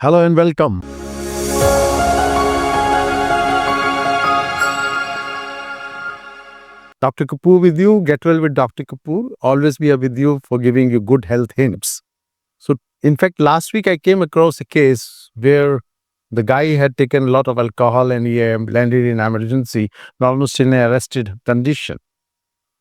Hello and welcome. Dr. Kapoor with you. Get well with Dr. Kapoor. Always be with you for giving you good health hints. So, in fact, last week I came across a case where the guy had taken a lot of alcohol and he landed in emergency, almost in an arrested condition.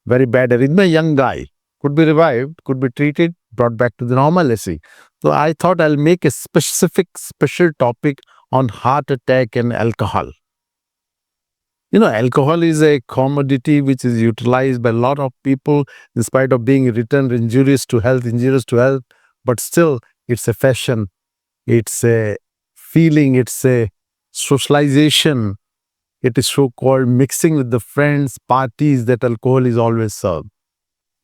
Very bad arrhythmia, young guy. Could be revived, could be treated, brought back to the normalcy. So I thought I'll make a special topic on heart attack and alcohol. Alcohol is a commodity which is utilized by a lot of people in spite of being written injurious to health, but still it's a fashion, it's a feeling, it's a socialization, it is so-called mixing with the friends, parties that alcohol is always served.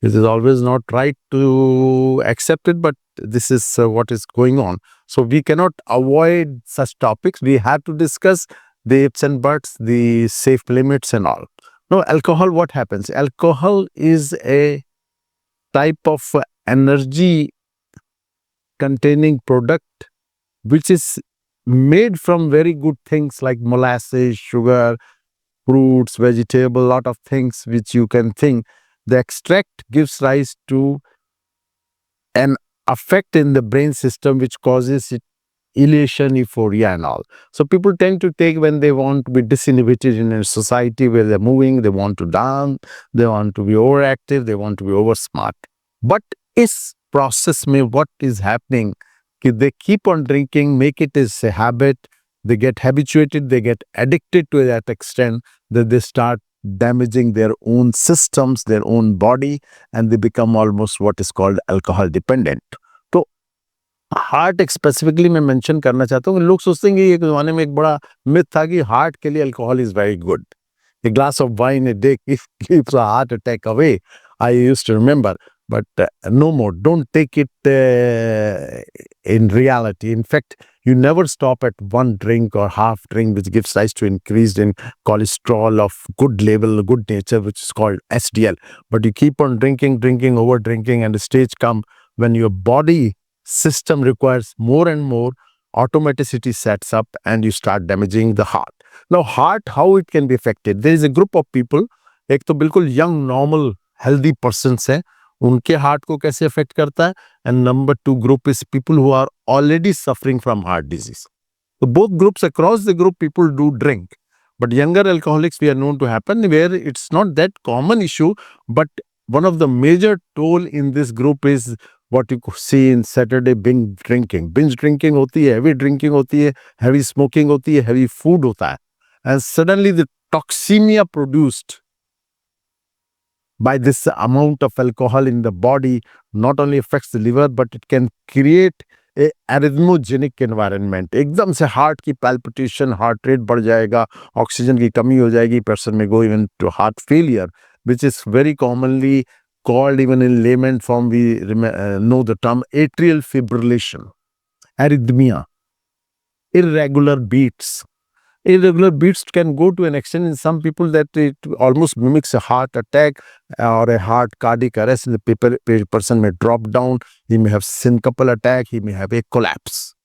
It is always not right to accept it, but this is what is going on. So we cannot avoid such topics. We have to discuss the ifs and buts, the safe limits and all. Now, alcohol, what happens? Alcohol is a type of energy containing product which is made from very good things like molasses, sugar, fruits, vegetable, lot of things which you can think. The extract gives rise to an effect in the brain system which causes it elation, euphoria and all. So people tend to take when they want to be disinhibited in a society where they're moving, they want to dance, they want to be overactive, they want to be over smart. But इस process में what is happening कि they keep on drinking, make it as a habit, they get habituated, they get addicted to that extent that they start damaging their own systems, their own body, and they become almost what is called alcohol dependent. तो heart specifically मैं mention करना चाहता हूँ. लोग सोचते हैं कि एक जमाने में एक बड़ा मिथ था कि हार्ट के लिए alcohol is very good. A glass of wine a day keeps a heart attack away. I used to remember, but no more. Don't take it in reality. In fact, you never stop at one drink or half drink, which gives rise to increased in cholesterol of good level, good nature, which is called SDL. But you keep on drinking, over drinking, and the stage come when your body system requires more and more, automaticity sets up and you start damaging the heart. Now, heart, how it can be affected? There is a group of people, एक तो बिल्कुल young, normal, healthy persons है, उनके heart को कैसे affect करता है, and number two group is people who are already suffering from heart disease. So both groups, across the group, people do drink. But younger alcoholics, we are known to happen where it's not that common issue, but one of the major toll in this group is what you see in Saturday binge drinking. Binge drinking होती है, heavy drinking होती है, heavy smoking होती है, heavy food होता है. And suddenly the toxemia produced by this amount of alcohol in the body not only affects the liver, but it can create a arrhythmogenic environment. एकदम से heart की palpitation, heart rate बढ़ जाएगा, oxygen की कमी हो जाएगी, person may go even to heart failure, which is very commonly called, even in layman form, we know the term atrial fibrillation, arrhythmia, irregular beats. Irregular beats can go to an extent in some people that it almost mimics a heart attack or a heart cardiac arrest. The person may drop down, he may have syncopal attack, he may have a collapse.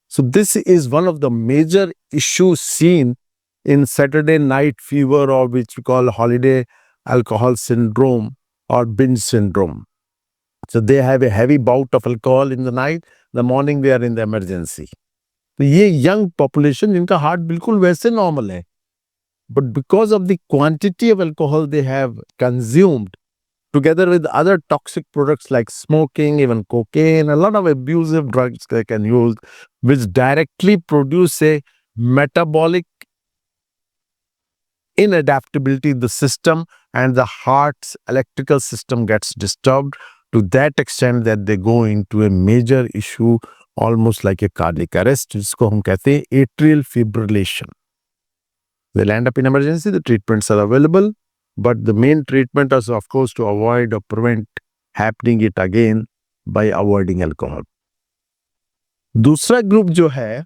So this is one of the major issues seen in Saturday night fever, or which we call holiday alcohol syndrome or binge syndrome. So they have a heavy bout of alcohol in the night, the morning they are in the emergency. तो ये young population जिनका heart बिल्कुल वैसे normal है, but because of the quantity of alcohol they have consumed together with other toxic products like smoking, even cocaine, a lot of abusive drugs they can use, which directly produce a metabolic inadaptability in the system, and the heart's electrical system gets disturbed to that extent that they go into a major issue, almost like a cardiac arrest, जिसको हम कहते हैं atrial fibrillation. They'll end up in emergency. The treatments are available, but the main treatment is, of course, to avoid or prevent happening it again by avoiding alcohol. दूसरा group जो है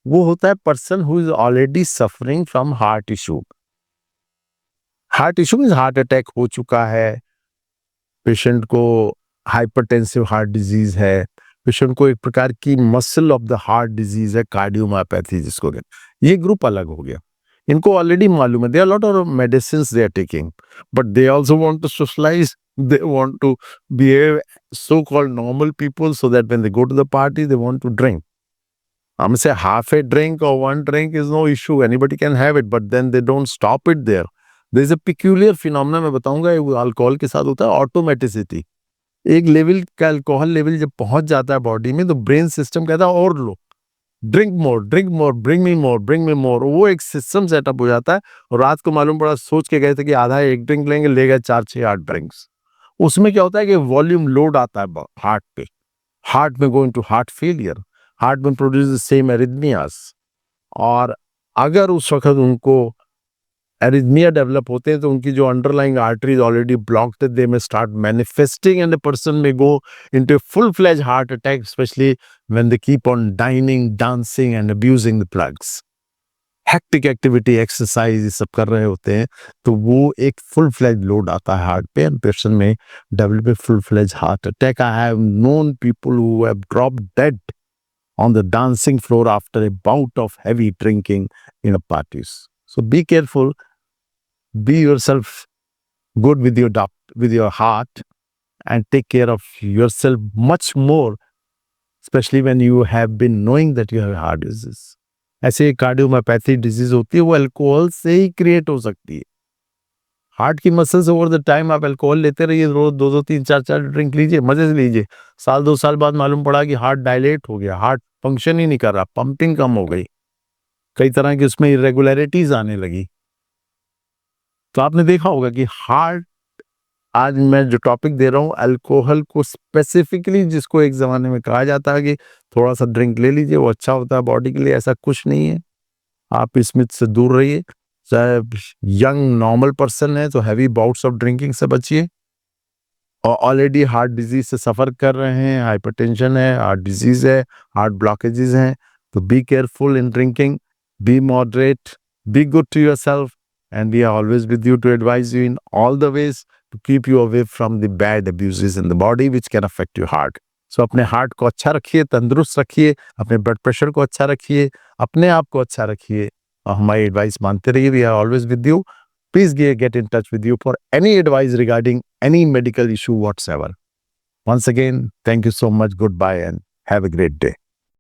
वो होता है person who is already suffering from heart issue. Heart issue means heart attack हो चुका है, patient को हाइपरटेंसिव हार्ट डिजीज है, पेशेंट को एक प्रकार की muscle of the heart disease है, कार्डियोमायोपैथी जिसको कहते हैं। ये ग्रुप अलग हो गया। इनको ऑलरेडी मालूम है, they are lot of medicines they are taking, but they also want to socialise, they want to behave so-called normal people so that when they go to the party, they want to drink. I'm say half a drink or one drink is no issue. Anybody can have it, but then they don't stop it there. There is a peculiar phenomenon मैं बताऊंगा, ये alcohol के साथ होता है automaticity. एक level का alcohol level जब पहुंच जाता है बॉडी में, तो ब्रेन सिस्टम कहता है और लो, ड्रिंक मोर, ब्रिंग मी मोर। वो एक सिस्टम सेटअप हो जाता है। और रात को मालूम पड़ा, सोच के गए थे कि आधा एक ड्रिंक लेंगे, ले गए 4-6-8 ड्रिंक्स। उसमें क्या होता है कि वॉल्यूम लोड आता है हार्ट पे, हार्ट में going to heart failure, heart में प्रोड्यूस सेम एरिथमियास। और अगर उस वक्त उनको एरिथमिया डेवलप होते हैं, तो उनकी जो underlying arteries already blocked, they may start manifesting and the person may go into full fledge heart attack, especially when they keep on dining, dancing and abusing the plugs. Hectic activity, exercise ये सब कर रहे होते हैं, तो वो एक full fledge load आता है हार्ट पे, एंड पर्सन में develop full fledge heart attack. I have known people who have dropped dead on the dancing floor after a bout of heavy drinking in a parties. So be careful, be yourself good with your heart, and take care of yourself much more, especially when you have been knowing that you have heart disease. ऐसे cardiomyopathy disease होती है, वो alcohol से ही create हो सकती है। Heart की muscle से ओवर द टाइम आप अल्कोहल लेते रहिए, रोज 2-2, 3-4 ड्रिंक लीजिए, मजे से लीजिए। साल 2 साल बाद मालूम पड़ा कि हार्ट डायलेट हो गया, हार्ट फंक्शन ही नहीं कर रहा, पंपिंग कम हो गई, कई तरह की उसमें इरेगुलरिटीज आने लगी। तो आपने देखा होगा कि हार्ट, आज मैं जो टॉपिक दे रहा हूँ अल्कोहल को स्पेसिफिकली, जिसको एक जमाने में कहा जाता है कि थोड़ा सा ड्रिंक ले लीजिए, वो अच्छा होता है बॉडी के लिए, ऐसा कुछ नहीं है। आप इस मिथ से दूर रहिए। चाहे यंग नॉर्मल पर्सन है तो हैवी बाउट्स ऑफ ड्रिंकिंग से बचिए, और ऑलरेडी हार्ट डिजीज से सफर कर रहे हैं, हाइपरटेंशन है, हार्ट डिजीज है, हार्ट ब्लॉकेजेस हैं, तो be careful in drinking, be moderate, be good to yourself, and we are always with you to advise you in all the ways to keep you away from the bad abuses in the body which can affect your heart. So अपने heart को अच्छा रखिए, तंदुरुस्त रखिए, अपने blood pressure को अच्छा रखिए, अपने आप को अच्छा रखिए, और हमारी एडवाइस मानते रहिए। We are always with you. Please get in touch with you for any advice regarding any medical issue whatsoever. Once again, thank you so much. Goodbye and have a great day.